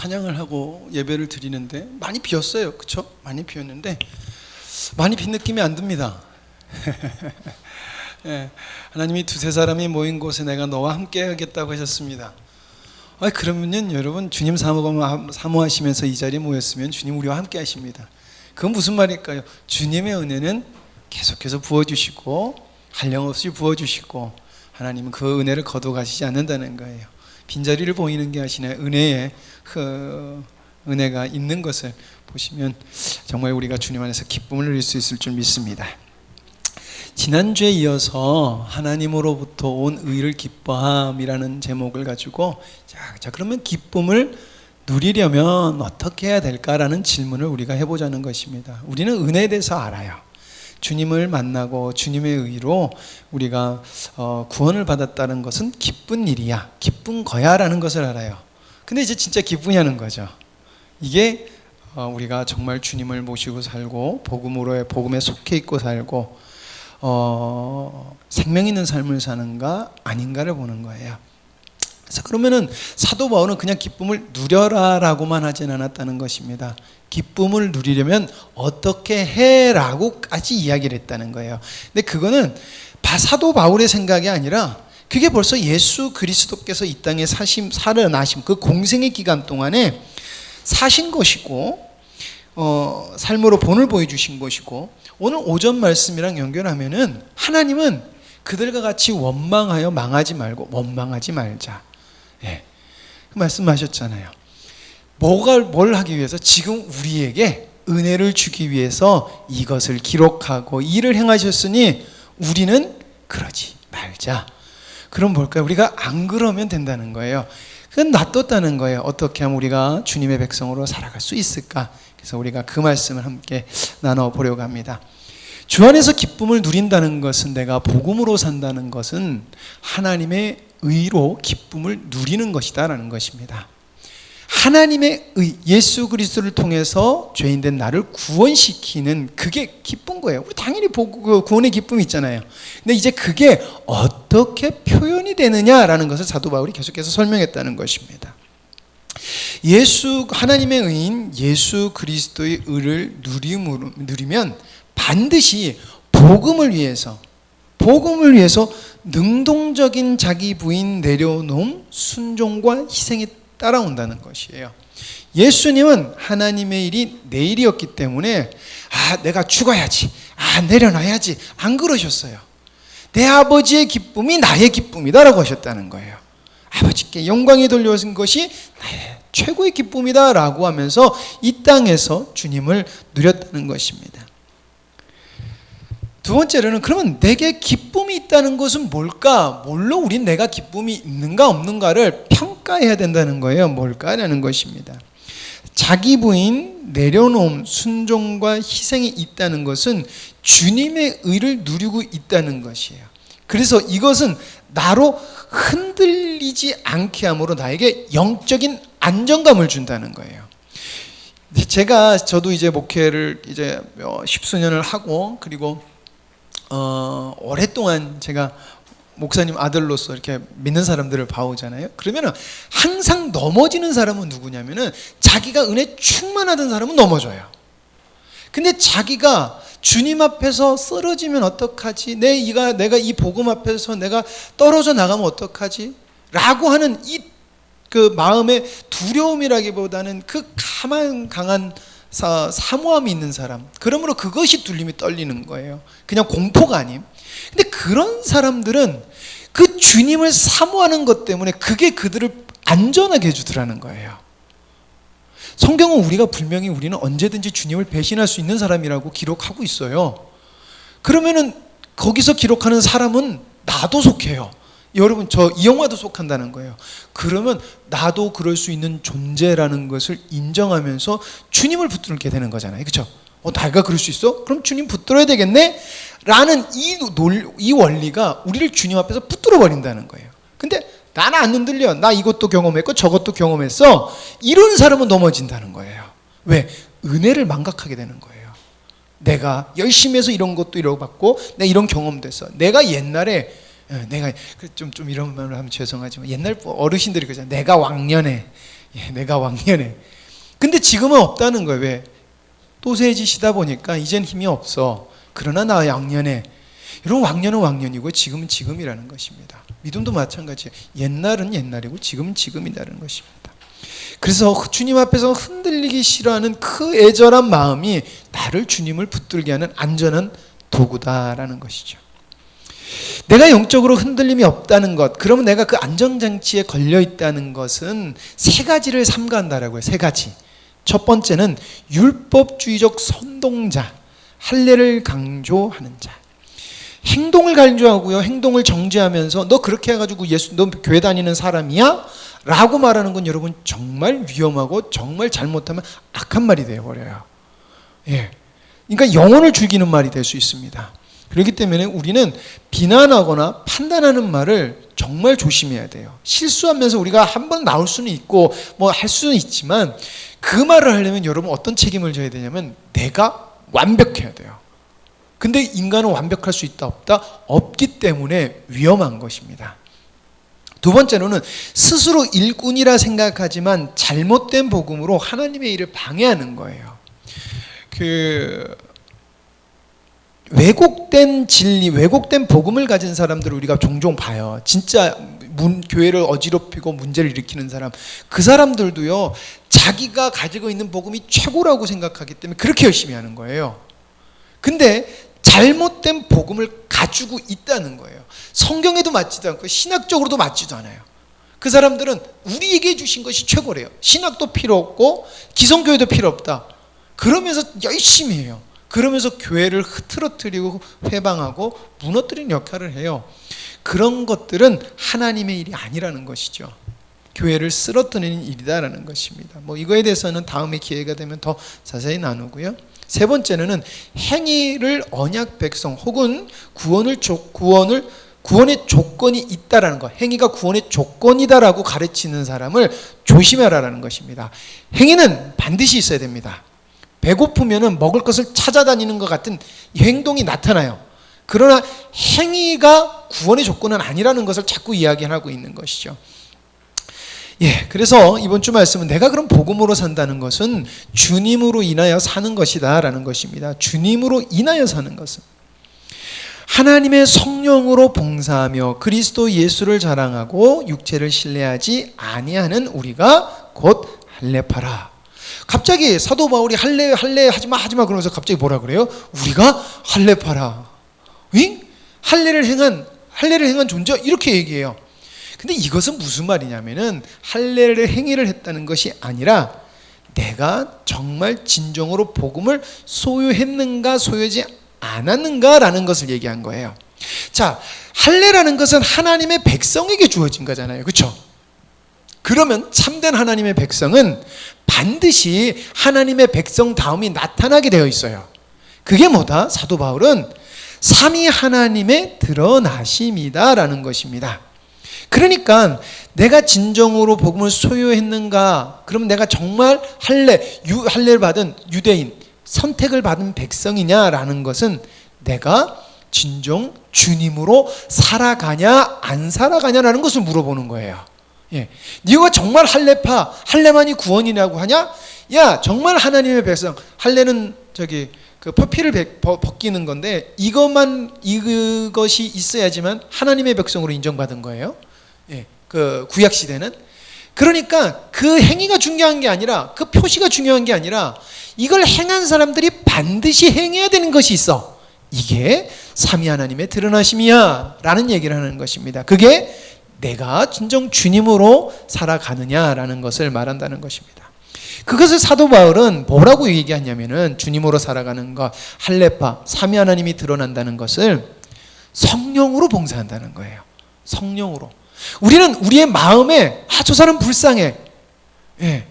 찬양을 하고 예배를 드리는데 많이 비었어요. 그렇죠? 많이 비었는데 많이 빈 느낌이 안 듭니다. 예, 하나님이 두세 사람이 모인 곳에 내가 너와 함께 하겠다고 하셨습니다. 그러면요 여러분, 주님 사모하시면서 이 자리에 모였으면 주님 우리와 함께 하십니다. 그건 무슨 말일까요? 주님의 은혜는 계속해서 부어주시고 한량없이 부어주시고 하나님은 그 은혜를 거둬가시지 않는다는 거예요. 빈자리를 보이는 게 아시나요? 은혜의 은혜가 있는 것을 보시면 정말 우리가 주님 안에서 기쁨을 누릴 수 있을 줄 믿습니다. 지난주에 이어서 하나님으로부터 온 의를 기뻐함이라는 제목을 가지고 자 그러면 기쁨을 누리려면 어떻게 해야 될까라는 질문을 우리가 해보자는 것입니다. 우리는 은혜에 대해서 알아요. 주님을 만나고 주님의 의로 우리가 구원을 받았다는 것은 기쁜 일이야, 기쁜 거야 라는 것을 알아요. 근데 이제 진짜 기쁘냐는 거죠. 이게 우리가 정말 주님을 모시고 살고 복음에 속해 있고 살고 생명 있는 삶을 사는가 아닌가를 보는 거예요. 그래서 그러면은 사도 바울은 그냥 기쁨을 누려라 라고만 하진 않았다는 것입니다. 기쁨을 누리려면 어떻게 해? 라고까지 이야기를 했다는 거예요. 근데 그거는 사도 바울의 생각이 아니라 그게 벌써 예수 그리스도께서 이 땅에 살아나심 그 공생의 기간 동안에 사신 것이고 삶으로 본을 보여주신 것이고, 오늘 오전 말씀이랑 연결하면은 하나님은 그들과 같이 원망하여 망하지 말고 원망하지 말자. 예, 그 말씀하셨잖아요. 뭘 하기 위해서? 지금 우리에게 은혜를 주기 위해서 이것을 기록하고 일을 행하셨으니 우리는 그러지 말자. 그럼 뭘까요? 우리가 안 그러면 된다는 거예요. 그건 놔뒀다는 거예요. 어떻게 하면 우리가 주님의 백성으로 살아갈 수 있을까? 그래서 우리가 그 말씀을 함께 나눠보려고 합니다. 주 안에서 기쁨을 누린다는 것은, 내가 복음으로 산다는 것은 하나님의 의로 기쁨을 누리는 것이다 라는 것입니다. 하나님의 의, 예수 그리스도를 통해서 죄인된 나를 구원시키는 그게 기쁜 거예요. 우리 당연히 구원의 기쁨이 있잖아요. 근데 이제 그게 어떻게 표현이 되느냐라는 것을 사도 바울이 계속해서 설명했다는 것입니다. 하나님의 의인 예수 그리스도의 의를 누리면 반드시 복음을 위해서 능동적인 자기 부인 내려놓음, 순종과 희생이 따라온다는 것이에요. 예수님은 하나님의 일이 내 일이었기 때문에 내가 죽어야지, 내려놔야지 안 그러셨어요. 내 아버지의 기쁨이 나의 기쁨이다 라고 하셨다는 거예요. 아버지께 영광이 돌려진 것이 나의 최고의 기쁨이다 라고 하면서 이 땅에서 주님을 누렸다는 것입니다. 두 번째로는 그러면 내게 기쁨이 있다는 것은 뭘까? 뭘로 우린 내가 기쁨이 있는가 없는가를 평가해야 된다는 거예요. 뭘까라는 것입니다. 자기 부인, 내려놓음, 순종과 희생이 있다는 것은 주님의 의를 누리고 있다는 것이에요. 그래서 이것은 나로 흔들리지 않게 함으로 나에게 영적인 안정감을 준다는 거예요. 저도 이제 목회를 이제 십수년을 하고, 그리고 오랫동안 제가 목사님 아들로서 이렇게 믿는 사람들을 봐오잖아요. 그러면은 항상 넘어지는 사람은 누구냐면은 자기가 은혜 충만하던 사람은 넘어져요. 근데 자기가 주님 앞에서 쓰러지면 어떡하지? 내가 이 복음 앞에서 내가 떨어져 나가면 어떡하지? 라고 하는 그 마음의 두려움이라기보다는 그 강한 사모함이 있는 사람, 그러므로 그것이 둘림이 떨리는 거예요. 그냥 공포가 아님. 근데 그런 사람들은 그 주님을 사모하는 것 때문에 그게 그들을 안전하게 해주더라는 거예요. 성경은 분명히 우리는 언제든지 주님을 배신할 수 있는 사람이라고 기록하고 있어요. 그러면은 거기서 기록하는 사람은 나도 속해요. 여러분, 저 이 영화도 속한다는 거예요. 그러면 나도 그럴 수 있는 존재라는 것을 인정하면서 주님을 붙들게 되는 거잖아요. 그렇죠? 내가 그럴 수 있어? 그럼 주님 붙들어야 되겠네? 라는 이 원리가 우리를 주님 앞에서 붙들어 버린다는 거예요. 근데 나는 안 흔들려. 나 이것도 경험했고 저것도 경험했어. 이런 사람은 넘어진다는 거예요. 왜? 은혜를 망각하게 되는 거예요. 내가 열심히 해서 이런 것도 이뤄봤고 내가 이런 경험도 했어. 내가 옛날에 내가 좀 이런 말을 하면 죄송하지만 옛날 어르신들이 그러잖아요. 내가 왕년에 예, 내가 왕년에. 근데 지금은 없다는 거예요. 왜? 또세지시다 보니까 이젠 힘이 없어. 그러나 나 왕년에. 여러분, 왕년은 왕년이고 지금은 지금이라는 것입니다. 믿음도 마찬가지예요. 옛날은 옛날이고 지금은 지금이라는 것입니다. 그래서 주님 앞에서 흔들리기 싫어하는 그 애절한 마음이 나를 주님을 붙들게 하는 안전한 도구다라는 것이죠. 내가 영적으로 흔들림이 없다는 것, 그러면 내가 그 안전장치에 걸려 있다는 것은 세 가지를 삼가한다라고요. 세 가지. 첫 번째는 율법주의적 선동자, 할례를 강조하는 자. 행동을 강조하고요, 행동을 정죄하면서 너 그렇게 해가지고 너 교회 다니는 사람이야? 라고 말하는 건 여러분 정말 위험하고 정말 잘못하면 악한 말이 되어버려요. 예. 그러니까 영혼을 죽이는 말이 될 수 있습니다. 그렇기 때문에 우리는 비난하거나 판단하는 말을 정말 조심해야 돼요. 실수하면서 우리가 한번 나올 수는 있고 뭐 할 수는 있지만 그 말을 하려면 여러분 어떤 책임을 져야 되냐면 내가 완벽해야 돼요. 근데 인간은 완벽할 수 있다 없다? 없기 때문에 위험한 것입니다. 두 번째로는 스스로 일꾼이라 생각하지만 잘못된 복음으로 하나님의 일을 방해하는 거예요. 왜곡된 진리, 왜곡된 복음을 가진 사람들을 우리가 종종 봐요. 진짜 교회를 어지럽히고 문제를 일으키는 사람, 그 사람들도요, 자기가 가지고 있는 복음이 최고라고 생각하기 때문에 그렇게 열심히 하는 거예요. 근데 잘못된 복음을 가지고 있다는 거예요. 성경에도 맞지도 않고 신학적으로도 맞지도 않아요. 그 사람들은 우리에게 주신 것이 최고래요. 신학도 필요 없고 기성교회도 필요 없다. 그러면서 열심히 해요. 그러면서 교회를 흐트러뜨리고 회방하고 무너뜨리는 역할을 해요. 그런 것들은 하나님의 일이 아니라는 것이죠. 교회를 쓰러뜨리는 일이다라는 것입니다. 뭐 이거에 대해서는 다음에 기회가 되면 더 자세히 나누고요. 세 번째는 행위를 언약 백성 혹은 구원의 조건이 있다라는 것, 행위가 구원의 조건이다라고 가르치는 사람을 조심하라라는 것입니다. 행위는 반드시 있어야 됩니다. 배고프면은 먹을 것을 찾아다니는 것 같은 행동이 나타나요. 그러나 행위가 구원의 조건은 아니라는 것을 자꾸 이야기하고 있는 것이죠. 예, 그래서 이번 주 말씀은 내가 그럼 복음으로 산다는 것은 주님으로 인하여 사는 것이다 라는 것입니다. 주님으로 인하여 사는 것은 하나님의 성령으로 봉사하며 그리스도 예수를 자랑하고 육체를 신뢰하지 아니하는 우리가 곧 할례파라. 갑자기 사도 바울이 할례 하지마 그러면서 갑자기 뭐라 그래요? 우리가 할례파라. 응? 할례를 행한 존재, 이렇게 얘기해요. 근데 이것은 무슨 말이냐면은 할례를 행위를 했다는 것이 아니라 내가 정말 진정으로 복음을 소유했는가 소유하지 않았는가라는 것을 얘기한 거예요. 자, 할례라는 것은 하나님의 백성에게 주어진 거잖아요. 그렇죠? 그러면 참된 하나님의 백성은 반드시 하나님의 백성다움이 나타나게 되어 있어요. 그게 뭐다? 사도 바울은 삼위 하나님의 드러나심이다라는 것입니다. 그러니까 내가 진정으로 복음을 소유했는가? 그럼 내가 정말 할례를 받은 유대인, 선택을 받은 백성이냐라는 것은 내가 진정 주님으로 살아가냐 안 살아가냐라는 것을 물어보는 거예요. 예, 네가 정말 할례만이 구원이라고 하냐? 야, 정말 하나님의 백성, 할례는 그 피를 벗기는 건데 이것이 있어야지만 하나님의 백성으로 인정받은 거예요. 예, 그 구약 시대는. 그러니까 그 행위가 중요한 게 아니라, 그 표시가 중요한 게 아니라 이걸 행한 사람들이 반드시 행해야 되는 것이 있어. 이게 삼위 하나님의 드러나심이야 라는 얘기를 하는 것입니다. 그게 내가 진정 주님으로 살아가느냐라는 것을 말한다는 것입니다. 그것을 사도 바울은 뭐라고 얘기하냐면은 주님으로 살아가는 것, 할례파, 삼위 하나님이 드러난다는 것을 성령으로 봉사한다는 거예요. 성령으로. 우리는 우리의 마음에 저 사람 불쌍해, 예,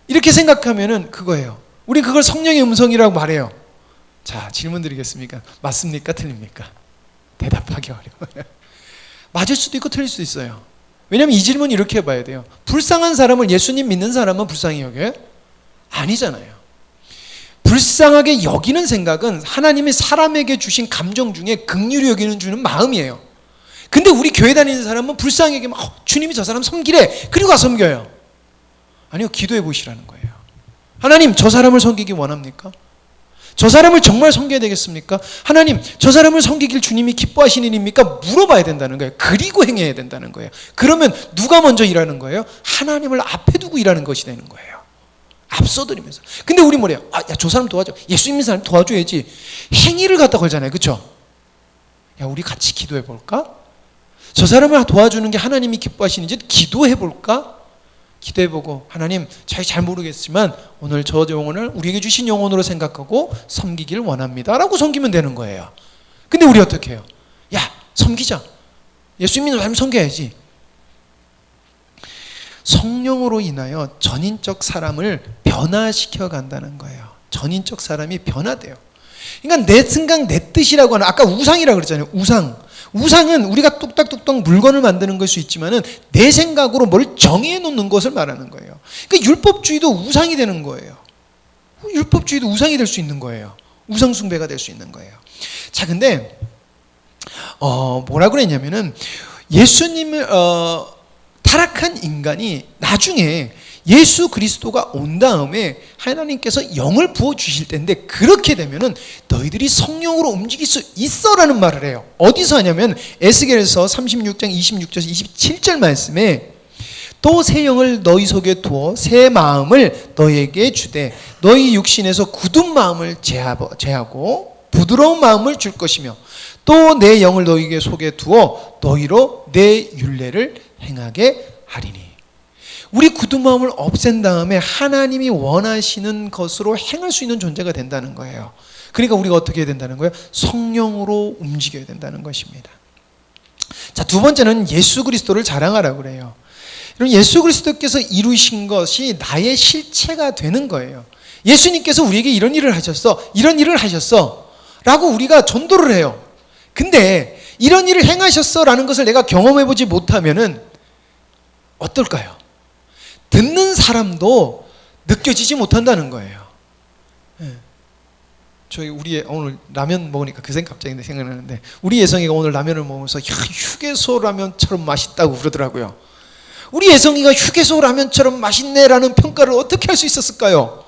이렇게 생각하면은 그거예요. 우리 그걸 성령의 음성이라고 말해요. 자, 질문 드리겠습니까? 맞습니까? 틀립니까? 대답하기 어려워요. 맞을 수도 있고 틀릴 수도 있어요. 왜냐하면 이 질문 이렇게 해봐야 돼요. 불쌍한 사람을 예수님 믿는 사람은 불쌍히 여겨요? 아니잖아요. 불쌍하게 여기는 생각은 하나님이 사람에게 주신 감정 중에 긍휼히 여기는 주는 마음이에요. 근데 우리 교회 다니는 사람은 불쌍하게 주님이 저 사람 섬기래, 그리고 가 섬겨요. 아니요, 기도해 보시라는 거예요. 하나님, 저 사람을 섬기기 원합니까? 저 사람을 정말 섬겨야 되겠습니까? 하나님, 저 사람을 섬기길 주님이 기뻐하시는 일입니까? 물어봐야 된다는 거예요. 그리고 행해야 된다는 거예요. 그러면 누가 먼저 일하는 거예요? 하나님을 앞에 두고 일하는 것이 되는 거예요. 앞서드리면서. 근데 우리 뭐래요? 야, 저 사람 도와줘. 예수 믿는 사람 도와줘야지. 행위를 갖다 걸잖아요. 그렇죠? 야, 우리 같이 기도해 볼까? 저 사람을 도와주는 게 하나님이 기뻐하시는지 기도해 볼까? 기도해보고, 하나님, 잘 모르겠지만 오늘 저 영혼을 우리에게 주신 영혼으로 생각하고 섬기길 원합니다 라고 섬기면 되는 거예요. 근데 우리 어떻게 해요? 야, 섬기자. 예수 믿는 사람 섬겨야지. 성령으로 인하여 전인적 사람을 변화시켜 간다는 거예요. 전인적 사람이 변화돼요. 그러니까 내 생각 내 뜻이라고 하는, 아까 우상이라고 그랬잖아요. 우상은 우리가 뚝딱뚝딱 물건을 만드는 걸 수 있지만은 내 생각으로 뭘 정해 놓는 것을 말하는 거예요. 그러니까 율법주의도 우상이 되는 거예요. 율법주의도 우상이 될 수 있는 거예요. 우상 숭배가 될 수 있는 거예요. 자, 근데 뭐라 그랬냐면은 예수님을 타락한 인간이 나중에 예수 그리스도가 온 다음에 하나님께서 영을 부어주실 텐데, 그렇게 되면은 너희들이 성령으로 움직일 수 있어라는 말을 해요. 어디서 하냐면 에스겔서 36장 26절에서 27절 말씀에, 또 새 영을 너희 속에 두어 새 마음을 너희에게 주되 너희 육신에서 굳은 마음을 제하고 부드러운 마음을 줄 것이며, 또 내 영을 너희에게 속에 두어 너희로 내 율례를 행하게 하리니. 우리 굳은 마음을 없앤 다음에 하나님이 원하시는 것으로 행할 수 있는 존재가 된다는 거예요. 그러니까 우리가 어떻게 해야 된다는 거예요? 성령으로 움직여야 된다는 것입니다. 자, 두 번째는 예수 그리스도를 자랑하라고 그래요. 예수 그리스도께서 이루신 것이 나의 실체가 되는 거예요. 예수님께서 우리에게 이런 일을 하셨어, 이런 일을 하셨어 라고 우리가 전도를 해요. 근데 이런 일을 행하셨어 라는 것을 내가 경험해보지 못하면은 어떨까요? 듣는 사람도 느껴지지 못한다는 거예요. 저희 우리 오늘 라면 먹으니까 그 생각 갑자기 생각나는데, 우리 예성이가 오늘 라면을 먹으면서 휴게소 라면처럼 맛있다고 그러더라고요. 우리 예성이가 휴게소 라면처럼 맛있네라는 평가를 어떻게 할 수 있었을까요?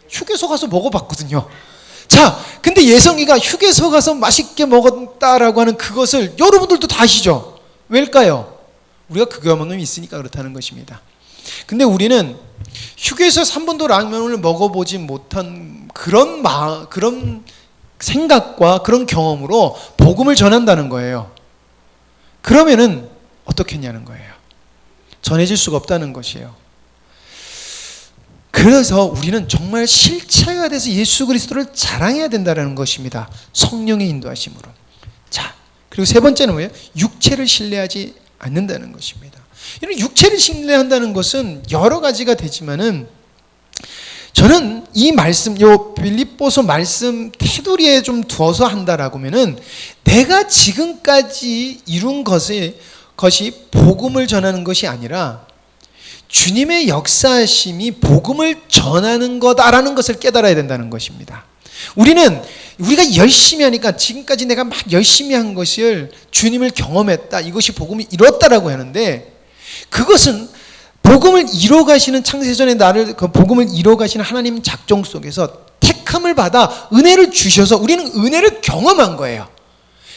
휴게소 가서 먹어봤거든요. 자, 근데 예성이가 휴게소 가서 맛있게 먹었다라고 하는 그것을 여러분들도 다 아시죠? 왜일까요? 우리가 그 경험이 있으니까 그렇다는 것입니다. 근데 우리는 휴게소에서 한 번도 라면을 먹어보지 못한 그런 생각과 그런 경험으로 복음을 전한다는 거예요. 그러면은 어떻게 했냐는 거예요. 전해질 수가 없다는 것이에요. 그래서 우리는 정말 실체가 돼서 예수 그리스도를 자랑해야 된다는 것입니다. 성령의 인도하심으로. 자, 그리고 세 번째는 뭐예요? 육체를 신뢰하지 않는다는 것입니다. 이런 육체를 신뢰한다는 것은 여러 가지가 되지만은, 저는 이 말씀, 요 빌립보서 말씀 테두리에 좀 두어서 한다라고 하면은, 내가 지금까지 이룬 것이 복음을 전하는 것이 아니라 주님의 역사하심이 복음을 전하는 거다라는 것을 깨달아야 된다는 것입니다. 우리가 열심히 하니까, 지금까지 내가 막 열심히 한 것을 주님을 경험했다, 이것이 복음을 이뤘다라고 하는데, 그것은 복음을 이뤄가시는, 창세전에 나를 그 복음을 이뤄가시는 하나님 작정 속에서 택함을 받아 은혜를 주셔서 우리는 은혜를 경험한 거예요.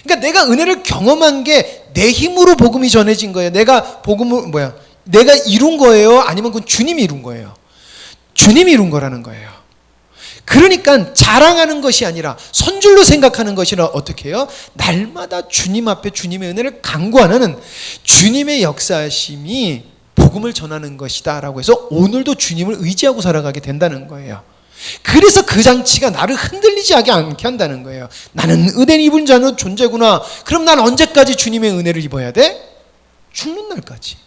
그러니까 내가 은혜를 경험한 게 내 힘으로 복음이 전해진 거예요. 내가 이룬 거예요? 아니면 그건 주님이 이룬 거예요? 주님이 이룬 거라는 거예요. 그러니까 자랑하는 것이 아니라 선줄로 생각하는 것이라 어떻게 해요? 날마다 주님 앞에 주님의 은혜를 간구하는 주님의 역사심이 복음을 전하는 것이다 라고 해서 오늘도 주님을 의지하고 살아가게 된다는 거예요. 그래서 그 장치가 나를 흔들리지 않게 한다는 거예요. 나는 은혜 입은 자는 존재구나. 그럼 난 언제까지 주님의 은혜를 입어야 돼? 죽는 날까지.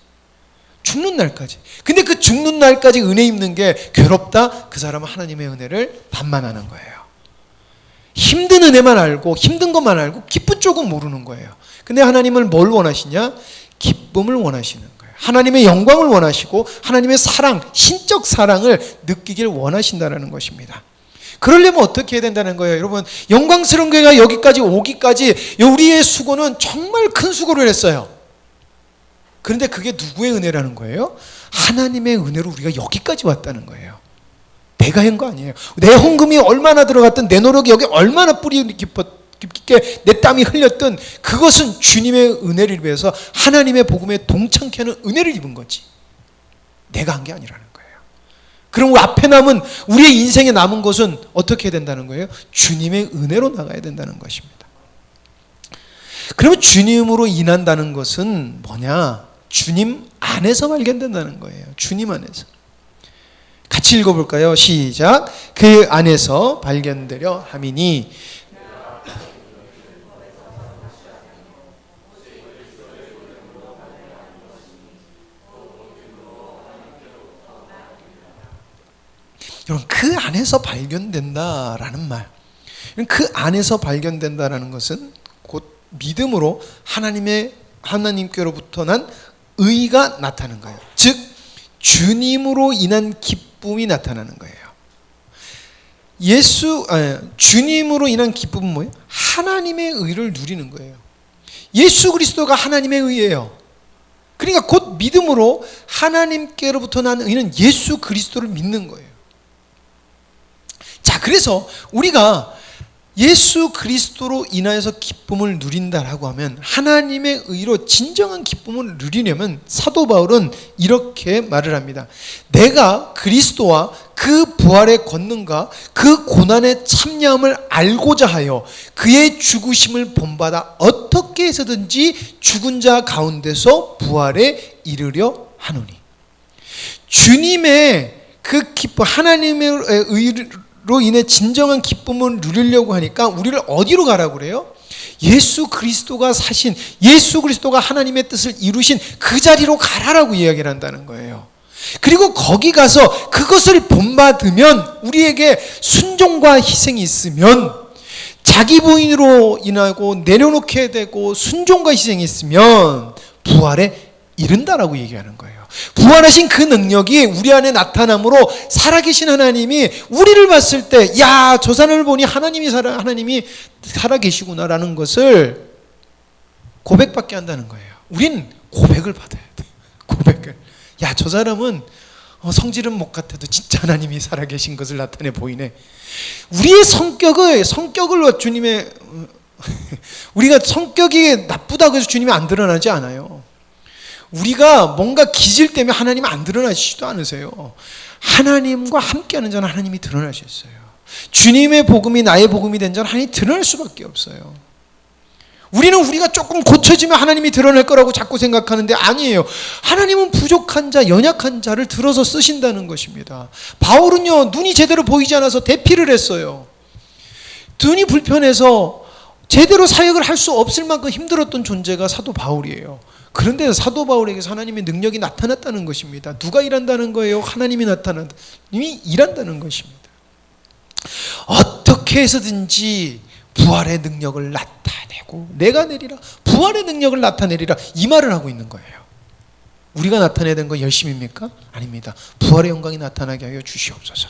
죽는 날까지. 근데 그 죽는 날까지 은혜 입는 게 괴롭다? 그 사람은 하나님의 은혜를 반만하는 거예요. 힘든 은혜만 알고 힘든 것만 알고 기쁜 쪽은 모르는 거예요. 근데 하나님은 뭘 원하시냐? 기쁨을 원하시는 거예요. 하나님의 영광을 원하시고 하나님의 사랑, 신적 사랑을 느끼길 원하신다는 것입니다. 그러려면 어떻게 해야 된다는 거예요? 여러분, 영광스러운 교회가 여기까지 오기까지 우리의 수고는 정말 큰 수고를 했어요. 그런데 그게 누구의 은혜라는 거예요? 하나님의 은혜로 우리가 여기까지 왔다는 거예요. 내가 한 거 아니에요. 내 헌금이 얼마나 들어갔든 내 노력이 여기 얼마나 뿌리 깊게 내 땀이 흘렸든 그것은 주님의 은혜를 위해서 하나님의 복음에 동참케 하는 은혜를 입은 거지. 내가 한 게 아니라는 거예요. 그럼 우리 앞에 남은 우리의 인생에 남은 것은 어떻게 해야 된다는 거예요? 주님의 은혜로 나가야 된다는 것입니다. 그러면 주님으로 인한다는 것은 뭐냐? 주님 안에서 발견된다는 거예요. 주님 안에서. 같이 읽어볼까요? 시작. 그 안에서 발견되려 함이니. 여러분, 그 안에서 발견된다라는 말, 그 안에서 발견된다라는 것은 곧 믿음으로 하나님께로부터 난 의가 나타나는 거예요. 즉 주님으로 인한 기쁨이 나타나는 거예요. 주님으로 인한 기쁨은 뭐예요? 하나님의 의를 누리는 거예요. 예수 그리스도가 하나님의 의예요. 그러니까 곧 믿음으로 하나님께로부터 난 의는 예수 그리스도를 믿는 거예요. 자, 그래서 우리가 예수 그리스도로 인하여서 기쁨을 누린다라고 하면, 하나님의 의로 진정한 기쁨을 누리려면 사도 바울은 이렇게 말을 합니다. 내가 그리스도와 그 부활의 권능과 그 고난의 참여함을 알고자 하여 그의 죽으심을 본받아 어떻게 해서든지 죽은 자 가운데서 부활에 이르려 하노니. 주님의 그 기쁨, 하나님의 의로 인해 진정한 기쁨을 누리려고 하니까 우리를 어디로 가라고 그래요? 예수 그리스도가 사신, 예수 그리스도가 하나님의 뜻을 이루신 그 자리로 가라라고 이야기를 한다는 거예요. 그리고 거기 가서 그것을 본받으면, 우리에게 순종과 희생이 있으면, 자기 부인으로 인하고 내려놓게 되고 순종과 희생이 있으면 부활에 이른다라고 얘기하는 거예요. 부활하신 그 능력이 우리 안에 나타남으로 살아계신 하나님이 우리를 봤을 때, 야, 저 사람을 보니 하나님이 살아계시구나라는 것을 고백받게 한다는 거예요. 우린 고백을 받아야 돼. 고백을. 야, 저 사람은 성질은 못 같아도 진짜 하나님이 살아계신 것을 나타내 보이네. 우리의 성격을 주님의 우리가 성격이 나쁘다고 해서 주님이 안 드러나지 않아요. 우리가 뭔가 기질 때문에 하나님 안 드러나시지도 않으세요. 하나님과 함께하는 자는 하나님이 드러나셨어요. 주님의 복음이 나의 복음이 된 자는 하나님이 드러날 수밖에 없어요. 우리가 조금 고쳐지면 하나님이 드러날 거라고 자꾸 생각하는데 아니에요. 하나님은 부족한 자, 연약한 자를 들어서 쓰신다는 것입니다. 바울은요, 눈이 제대로 보이지 않아서 대피를 했어요. 눈이 불편해서 제대로 사역을 할 수 없을 만큼 힘들었던 존재가 사도 바울이에요. 그런데 사도 바울에게서 하나님의 능력이 나타났다는 것입니다. 누가 일한다는 거예요? 하나님이 일한다는 것입니다. 어떻게 해서든지 부활의 능력을 나타내고, 내가 내리라, 부활의 능력을 나타내리라, 이 말을 하고 있는 거예요. 우리가 나타내야 되는 건 열심입니까? 아닙니다. 부활의 영광이 나타나게 하여 주시옵소서.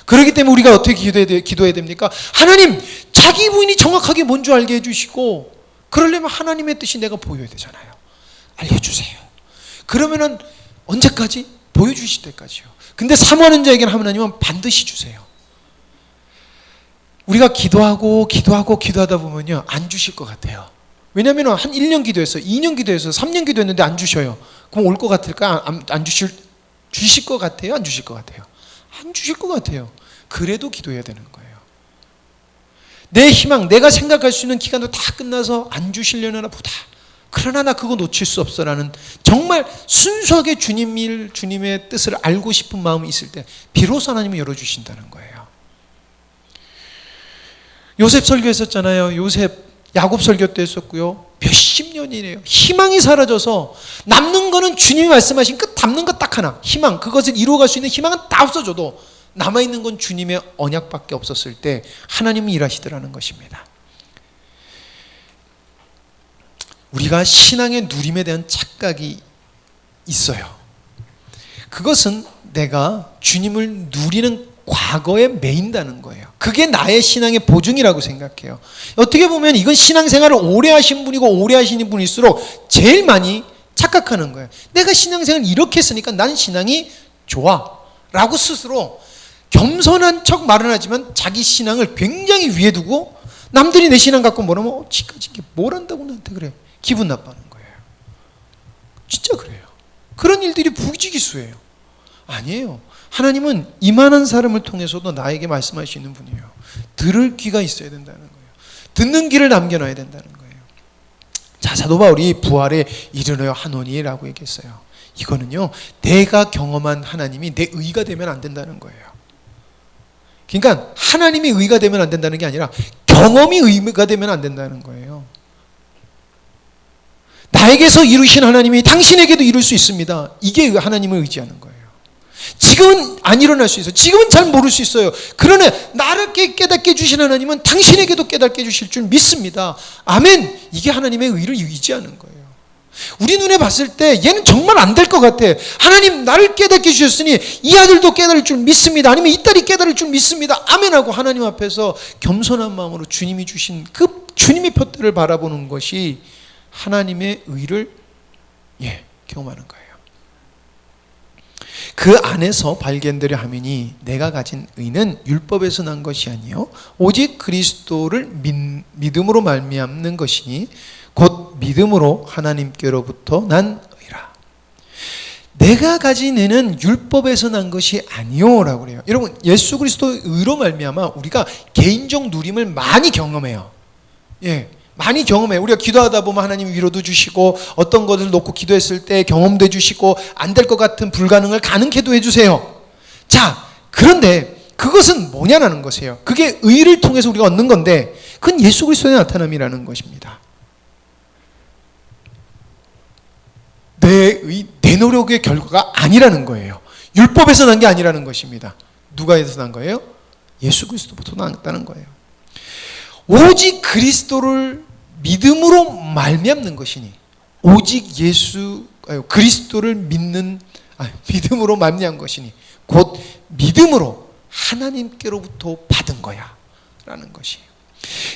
그렇기 때문에 우리가 어떻게 기도해야 됩니까? 하나님, 자기 부인이 정확하게 뭔 줄 알게 해주시고, 그러려면 하나님의 뜻이 내가 보여야 되잖아요. 알려주세요. 그러면은 언제까지? 보여주실 때까지요. 근데 사모하는 자에게는 하나님은 반드시 주세요. 우리가 기도하다 보면요, 안 주실 것 같아요. 왜냐하면 한 1년 기도했어, 2년 기도했어, 3년 기도했는데 안 주셔요. 그럼 올 것 같을까? 안 주실 것 같아요? 안 주실 것 같아요? 안 주실 것 같아요. 그래도 기도해야 되는 거예요. 내 희망, 내가 생각할 수 있는 기간도 다 끝나서 안 주시려나 보다. 그러나 나 그거 놓칠 수 없어라는 정말 순수하게 주님의 뜻을 알고 싶은 마음이 있을 때 비로소 하나님이 열어주신다는 거예요. 요셉 설교했었잖아요. 야곱 설교 때 했었고요. 몇십 년이래요. 희망이 사라져서 남는 거는 주님이 말씀하신 끝, 남는 거 딱 하나, 희망. 그것을 이루어갈 수 있는 희망은 다 없어져도 남아있는 건 주님의 언약밖에 없었을 때 하나님이 일하시더라는 것입니다. 우리가 신앙의 누림에 대한 착각이 있어요. 그것은 내가 주님을 누리는 과거에 매인다는 거예요. 그게 나의 신앙의 보증이라고 생각해요. 어떻게 보면 이건 신앙생활을 오래 하신 분이고 오래 하시는 분일수록 제일 많이 착각하는 거예요. 내가 신앙생활을 이렇게 했으니까 난 신앙이 좋아 라고 스스로 겸손한 척 말은 하지만 자기 신앙을 굉장히 위에 두고 남들이 내 신앙 갖고 뭐라면 지금까지 뭘 한다고 나한테 그래. 기분 나빠하는 거예요. 진짜 그래요. 그런 일들이 부지기수예요. 아니에요. 하나님은 이만한 사람을 통해서도 나에게 말씀할 수 있는 분이에요. 들을 귀가 있어야 된다는 거예요. 듣는 귀를 남겨놔야 된다는 거예요. 자, 사도 바울이 부활에 이르러 하노니라고 얘기했어요. 이거는요, 내가 경험한 하나님이 내 의가 되면 안 된다는 거예요. 그러니까 하나님이 의가 되면 안 된다는 게 아니라 경험이 의가 되면 안 된다는 거예요. 나에게서 이루신 하나님이 당신에게도 이룰 수 있습니다. 이게 하나님을 의지하는 거예요. 지금은 안 일어날 수 있어요. 지금은 잘 모를 수 있어요. 그러나 나를 깨닫게 해주신 하나님은 당신에게도 깨닫게 해주실 줄 믿습니다. 아멘. 이게 하나님의 의를 의지하는 거예요. 우리 눈에 봤을 때 얘는 정말 안 될 것 같아. 하나님 나를 깨닫게 해주셨으니 이 아들도 깨달을 줄 믿습니다. 아니면 이 딸이 깨달을 줄 믿습니다. 아멘하고 하나님 앞에서 겸손한 마음으로 주님이 주신 그 주님의 표대를 바라보는 것이 하나님의 의를 경험하는 거예요. 그 안에서 발견되려 하매니 내가 가진 의는 율법에서 난 것이 아니요 오직 그리스도를 믿음으로 말미암는 것이니 곧 믿음으로 하나님께로부터 난 의라. 내가 가진 의는 율법에서 난 것이 아니요 라고 그래요. 여러분, 예수 그리스도의 의로 말미암아 우리가 개인적 누림을 많이 경험해요. 많이 경험해요. 우리가 기도하다 보면 하나님이 위로도 주시고 어떤 것을 놓고 기도했을 때 경험도 해주시고 안 될 것 같은 불가능을 가능케도 해주세요. 자, 그런데 그것은 뭐냐라는 것이에요. 그게 의를 통해서 우리가 얻는 건데 그건 예수 그리스도의 나타남이라는 것입니다. 내 노력의 결과가 아니라는 거예요. 율법에서 난 게 아니라는 것입니다. 누가 해서 난 거예요? 예수 그리스도부터 났다는 거예요. 오직 그리스도를 믿음으로 말미암는 것이니 오직 그리스도를 믿음으로 말미암은 것이니 곧 믿음으로 하나님께로부터 받은 거야 라는 것이에요.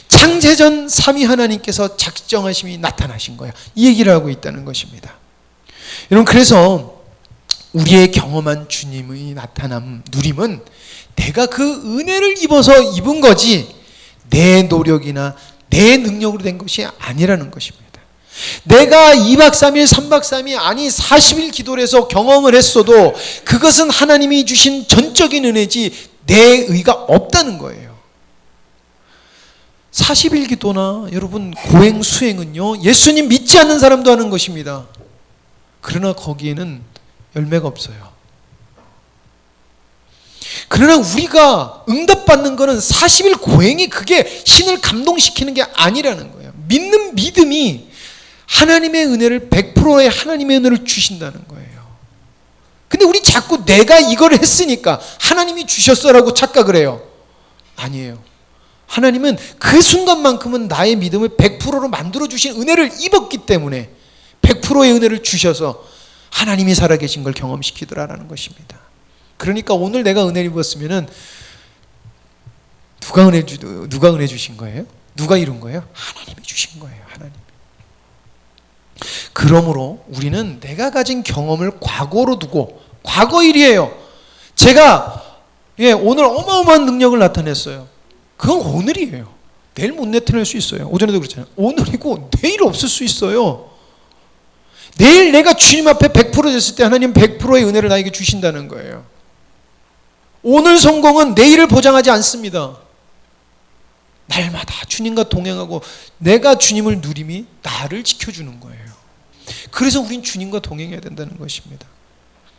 창세전 삼위 하나님께서 작정하심이 나타나신 거야. 이 얘기를 하고 있다는 것입니다. 여러분, 그래서 우리의 경험한 주님의 나타남, 누림은 내가 그 은혜를 입어서 입은 거지 내 노력이나 내 능력으로 된 것이 아니라는 것입니다. 내가 2박 3일, 3박 3일, 아니 40일 기도를 해서 경험을 했어도 그것은 하나님이 주신 전적인 은혜지 내 의가 없다는 거예요. 40일 기도나 여러분 고행 수행은요, 예수님 믿지 않는 사람도 하는 것입니다. 그러나 거기에는 열매가 없어요. 그러나 우리가 응답받는 것은 40일 고행이 그게 신을 감동시키는 게 아니라는 거예요. 믿는 믿음이 하나님의 은혜를 100%의 하나님의 은혜를 주신다는 거예요. 근데 우리 자꾸 내가 이걸 했으니까 하나님이 주셨어라고 착각을 해요. 아니에요. 하나님은 그 순간만큼은 나의 믿음을 100%로 만들어주신 은혜를 입었기 때문에 100%의 은혜를 주셔서 하나님이 살아계신 걸 경험시키더라라는 것입니다. 그러니까 오늘 내가 은혜를 입었으면은 누가 은혜 주신 거예요? 누가 이룬 거예요? 하나님이 주신 거예요. 하나님. 그러므로 우리는 내가 가진 경험을 과거로 두고 과거 일이에요. 제가 오늘 어마어마한 능력을 나타냈어요. 그건 오늘이에요. 내일 못 나타낼 수 있어요. 오전에도 그랬잖아요. 오늘이고 내일 없을 수 있어요. 내일 내가 주님 앞에 100% 됐을 때 하나님 100%의 은혜를 나에게 주신다는 거예요. 오늘 성공은 내일을 보장하지 않습니다. 날마다 주님과 동행하고 내가 주님을 누림이 나를 지켜주는 거예요. 그래서 우린 주님과 동행해야 된다는 것입니다.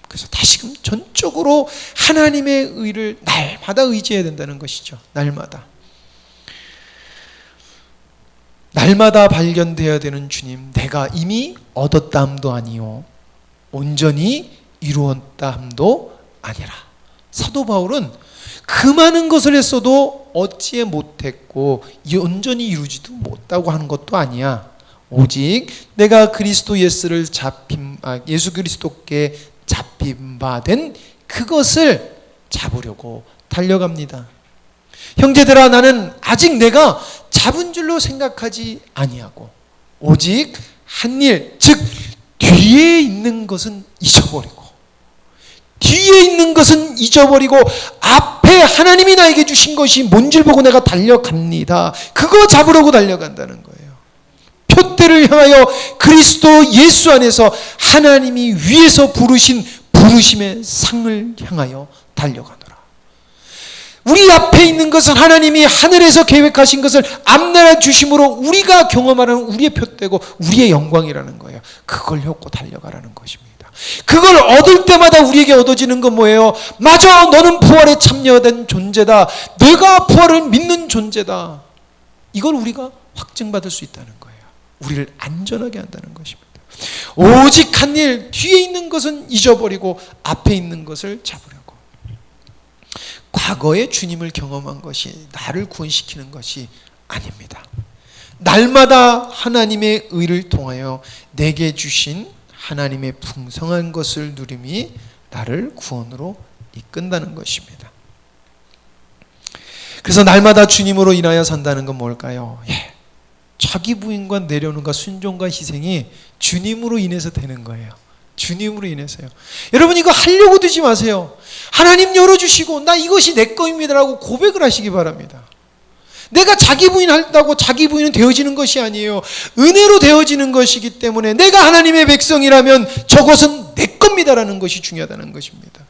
그래서 다시금 전적으로 하나님의 의를 날마다 의지해야 된다는 것이죠. 날마다 발견되어야 되는 주님, 내가 이미 얻었다 함도 아니요 온전히 이루었다 함도 아니라. 사도 바울은 그 많은 것을 했어도 얻지 못했고 온전히 이루지도 못하고 하는 것도 아니야. 오직 내가 그리스도 예수 그리스도께 잡힌 바 된 그것을 잡으려고 달려갑니다. 형제들아, 나는 아직 내가 잡은 줄로 생각하지 아니하고 오직 한 일, 즉 뒤에 있는 것은 잊어버리고, 뒤에 있는 것은 잊어버리고 앞에 하나님이 나에게 주신 것이 뭔지를 보고 내가 달려갑니다. 그거 잡으려고 달려간다는 거예요. 표대를 향하여 그리스도 예수 안에서 하나님이 위에서 부르신 부르심의 상을 향하여 달려가노라. 우리 앞에 있는 것은 하나님이 하늘에서 계획하신 것을 앞나라 주심으로 우리가 경험하는 우리의 표대고 우리의 영광이라는 거예요. 그걸 쫓고 달려가라는 것입니다. 그걸 얻을 때마다 우리에게 얻어지는 건 뭐예요? 맞아, 너는 부활에 참여된 존재다. 내가 부활을 믿는 존재다. 이걸 우리가 확증받을 수 있다는 거예요. 우리를 안전하게 한다는 것입니다. 오직 한 일, 뒤에 있는 것은 잊어버리고 앞에 있는 것을 잡으려고. 과거에 주님을 경험한 것이 나를 구원시키는 것이 아닙니다. 날마다 하나님의 의를 통하여 내게 주신 하나님의 풍성한 것을 누림이 나를 구원으로 이끈다는 것입니다. 그래서 날마다 주님으로 인하여 산다는 건 뭘까요? 자기 부인과 내려놓음과 순종과 희생이 주님으로 인해서 되는 거예요. 주님으로 인해서요. 여러분, 이거 하려고 두지 마세요. 하나님 열어주시고 나 이것이 내 거입니다라고 고백을 하시기 바랍니다. 내가 자기 부인 한다고 자기 부인은 되어지는 것이 아니에요. 은혜로 되어지는 것이기 때문에 내가 하나님의 백성이라면 저것은 내 겁니다라는 것이 중요하다는 것입니다.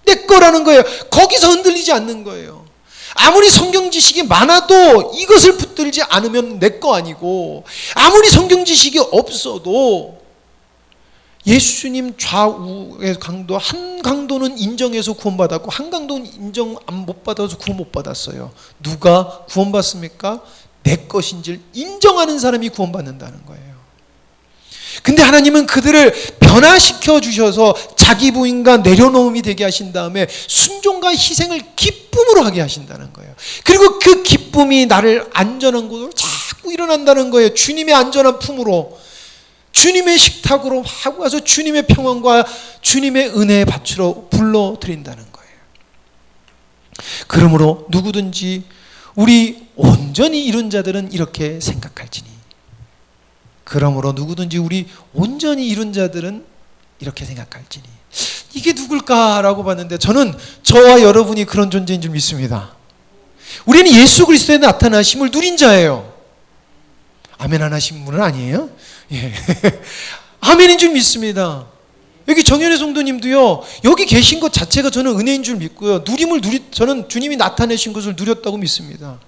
내 거라는 거예요. 거기서 흔들리지 않는 거예요. 아무리 성경 지식이 많아도 이것을 붙들지 않으면 내 거 아니고, 아무리 성경 지식이 없어도 예수님 좌우의 강도, 한 강도는 인정해서 구원받았고 한 강도는 인정 못 받아서 구원 못 받았어요. 누가 구원받습니까? 내 것인지를 인정하는 사람이 구원받는다는 거예요. 근데 하나님은 그들을 변화시켜 주셔서 자기 부인과 내려놓음이 되게 하신 다음에 순종과 희생을 기쁨으로 하게 하신다는 거예요. 그리고 그 기쁨이 나를 안전한 곳으로 자꾸 일어난다는 거예요. 주님의 안전한 품으로, 주님의 식탁으로 하고 와서 주님의 평안과 주님의 은혜의 밭으로 불러드린다는 거예요. 그러므로 누구든지 우리 온전히 이룬 자들은 이렇게 생각할지니, 그러므로 누구든지 우리 온전히 이룬 자들은 이렇게 생각할지니. 이게 누굴까라고 봤는데 저는 저와 여러분이 그런 존재인 줄 믿습니다. 우리는 예수 그리스도의 나타나심을 누린 자예요. 아멘 안 하신 분은 아니에요? 예. 아멘인 줄 믿습니다. 여기 정현의 성도님도요, 여기 계신 것 자체가 저는 은혜인 줄 믿고요, 저는 주님이 나타내신 것을 누렸다고 믿습니다.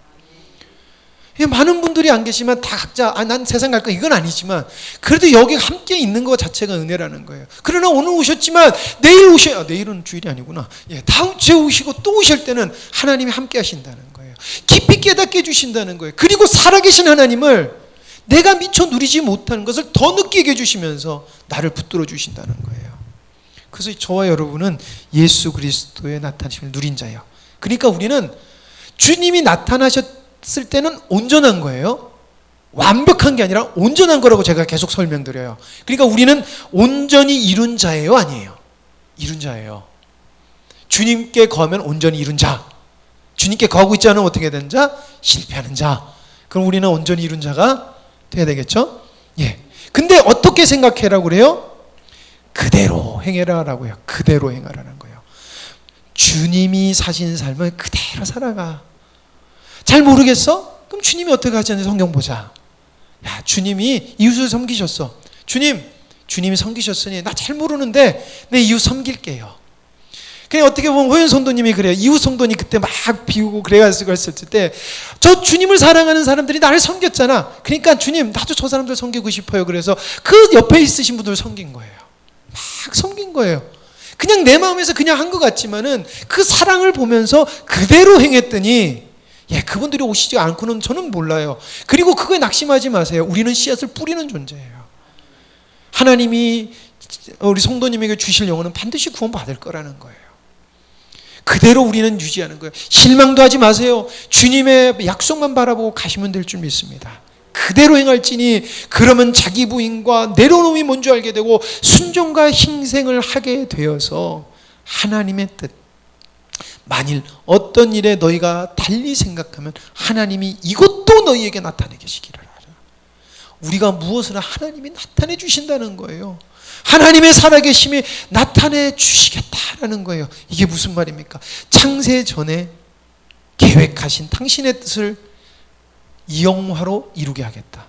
많은 분들이 안 계시면 다 각자 난 세상 갈 거야 이건 아니지만 그래도 여기 함께 있는 것 자체가 은혜라는 거예요. 그러나 오늘 오셨지만 내일은 주일이 아니구나. 다음 주에 오시고 또 오실 때는 하나님이 함께 하신다는 거예요. 깊이 깨닫게 해주신다는 거예요. 그리고 살아계신 하나님을 내가 미처 누리지 못하는 것을 더 느끼게 해주시면서 나를 붙들어 주신다는 거예요. 그래서 저와 여러분은 예수 그리스도의 나타나심을 누린 자예요. 그러니까 우리는 주님이 나타나셨을 때는 온전한 거예요. 완벽한 게 아니라 온전한 거라고 제가 계속 설명드려요. 그러니까 우리는 온전히 이룬 자예요, 아니에요? 이룬 자예요. 주님께 거하면 온전히 이룬 자. 주님께 거하고 있지 않으면 어떻게 되는 자? 실패하는 자. 그럼 우리는 온전히 이룬 자가 돼야 되겠죠? 예. 근데 어떻게 생각해라고 그래요? 그대로 행해라라고 해요. 그대로 행하라는 거예요. 주님이 사신 삶을 그대로 살아가. 잘 모르겠어? 그럼 주님이 어떻게 하셨는지 성경 보자. 야, 주님이 이웃을 섬기셨어. 주님이 섬기셨으니 나 잘 모르는데 내 이웃 섬길게요. 그냥 어떻게 보면 호연 성도님이 그래요. 이웃 성도니 그때 막 비우고 그래가지고 했을 때 저 주님을 사랑하는 사람들이 나를 섬겼잖아. 그러니까 주님 나도 저 사람들 섬기고 싶어요. 그래서 그 옆에 있으신 분들 섬긴 거예요. 막 섬긴 거예요. 그냥 내 마음에서 그냥 한 것 같지만은 그 사랑을 보면서 그대로 행했더니 그분들이 오시지 않고는 저는 몰라요. 그리고 그거에 낙심하지 마세요. 우리는 씨앗을 뿌리는 존재예요. 하나님이 우리 성도님에게 주실 영혼은 반드시 구원받을 거라는 거예요. 그대로 우리는 유지하는 거예요. 실망도 하지 마세요. 주님의 약속만 바라보고 가시면 될 줄 믿습니다. 그대로 행할지니 그러면 자기 부인과 내려놓음이 뭔지 알게 되고 순종과 희생을 하게 되어서 하나님의 뜻, 만일 어떤 일에 너희가 달리 생각하면 하나님이 이것도 너희에게 나타내 계시기를 하라. 우리가 무엇을 하나님이 나타내 주신다는 거예요. 하나님의 살아계심이 나타내 주시겠다라는 거예요. 이게 무슨 말입니까? 창세 전에 계획하신 당신의 뜻을 이영화로 이루게 하겠다.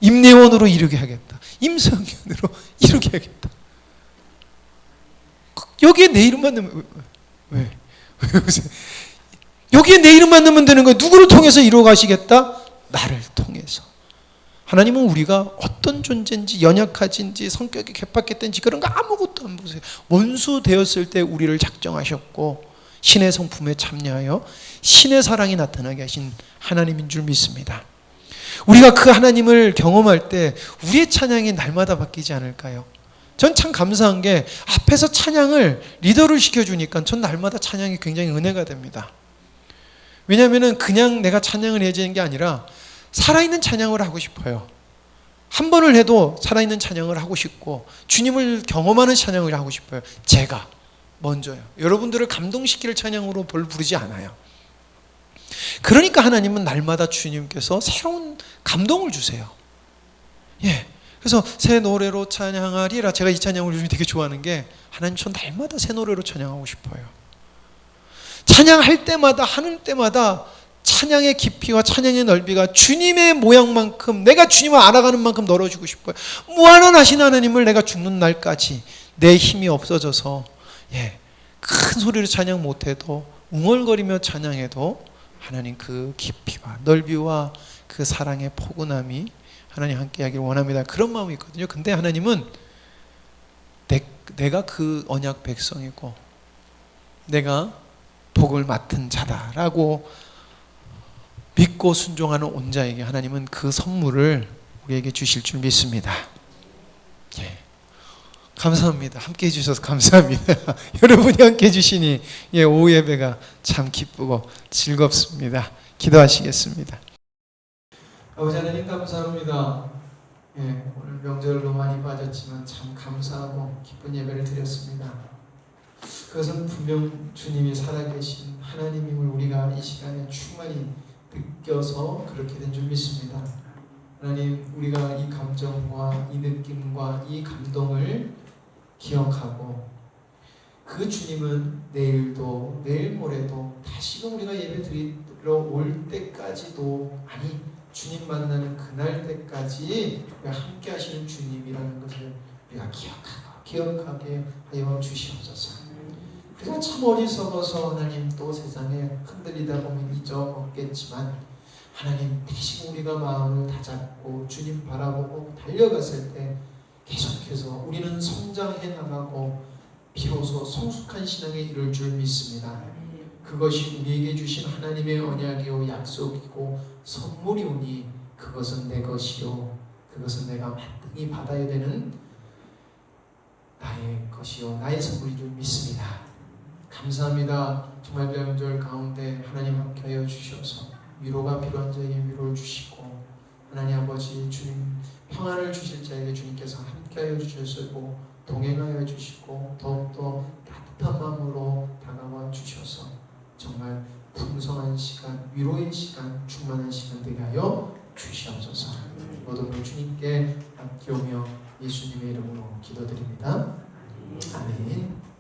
임내원으로 이루게 하겠다. 임성현으로 이루게 하겠다. 여기에 내 이름만 넣으면 왜? 여기에 내 이름만 넣으면 되는 거예요. 누구를 통해서 이루어 가시겠다? 나를 통해서. 하나님은 우리가 어떤 존재인지 연약하진지 성격이 개팍했든지 그런 거 아무것도 안 보세요. 원수 되었을 때 우리를 작정하셨고 신의 성품에 참여하여 신의 사랑이 나타나게 하신 하나님인 줄 믿습니다. 우리가 그 하나님을 경험할 때 우리의 찬양이 날마다 바뀌지 않을까요? 전 참 감사한 게 앞에서 찬양을 리더를 시켜주니까 전 날마다 찬양이 굉장히 은혜가 됩니다. 왜냐하면 그냥 내가 찬양을 해야 되는 게 아니라 살아있는 찬양을 하고 싶어요. 한 번을 해도 살아있는 찬양을 하고 싶고 주님을 경험하는 찬양을 하고 싶어요. 제가 먼저요. 여러분들을 감동시킬 찬양으로 부르지 않아요. 그러니까 하나님은 날마다 주님께서 새로운 감동을 주세요. 예. 그래서 새 노래로 찬양하리라. 제가 이 찬양을 요즘 되게 좋아하는 게 하나님 전 날마다 새 노래로 찬양하고 싶어요. 찬양할 때마다 하는 때마다 찬양의 깊이와 찬양의 넓이가 주님의 모양만큼 내가 주님을 알아가는 만큼 넓어지고 싶어요. 무한하신 하나님을 내가 죽는 날까지 내 힘이 없어져서 큰 소리로 찬양 못해도 웅얼거리며 찬양해도 하나님 그 깊이와 넓이와 그 사랑의 포근함이 하나님 함께 하기를 원합니다. 그런 마음이 있거든요. 근데 하나님은 내가 그 언약 백성이고 내가 복을 맡은 자다라고 믿고 순종하는 온 자에게 하나님은 그 선물을 우리에게 주실 줄 믿습니다. 예. 감사합니다. 함께 해주셔서 감사합니다. 여러분이 함께 해주시니 오후 예배가 참 기쁘고 즐겁습니다. 기도하시겠습니다. 아버지 하나님 감사합니다. 오늘 명절로 많이 빠졌지만 참 감사하고 기쁜 예배를 드렸습니다. 그것은 분명 주님이 살아계신 하나님임을 우리가 이 시간에 충만히 느껴서 그렇게 된 줄 믿습니다. 하나님, 우리가 이 감정과 이 느낌과 이 감동을 기억하고 그 주님은 내일도 내일 모레도 다시금 우리가 예배 드리러 올 때까지도 아니 주님 만나는 그날 때까지 우리가 함께 하시는 주님이라는 것을 우리가 기억하게 하여 주시옵소서. 그래서 참 어리석어서 하나님 또 세상에 흔들리다 보면 잊어먹겠지만 하나님 대신 우리가 마음을 다잡고 주님 바라보고 달려갔을 때 계속해서 우리는 성장해 나가고 비로소 성숙한 신앙에 이를 줄 믿습니다. 그것이 우리에게 주신 하나님의 언약이요 약속이고 선물이오니 그것은 내 것이요 그것은 내가 마땅히 받아야 되는 나의 것이요 나의 선물인 줄 믿습니다. 감사합니다. 정말 명절 가운데 하나님 함께하여 주셔서 위로가 필요한 자에게 위로를 주시고 하나님 아버지 주님 평안을 주실 자에게 주님께서 함께하여 주시고 동행하여 주시고 더욱더 따뜻한 마음으로 다가와 주셔서 정말 풍성한 시간, 위로의 시간, 충만한 시간 되게 하여 주시옵소서. 모든 걸 주님께 맡기오며 예수님의 이름으로 기도드립니다. 아멘.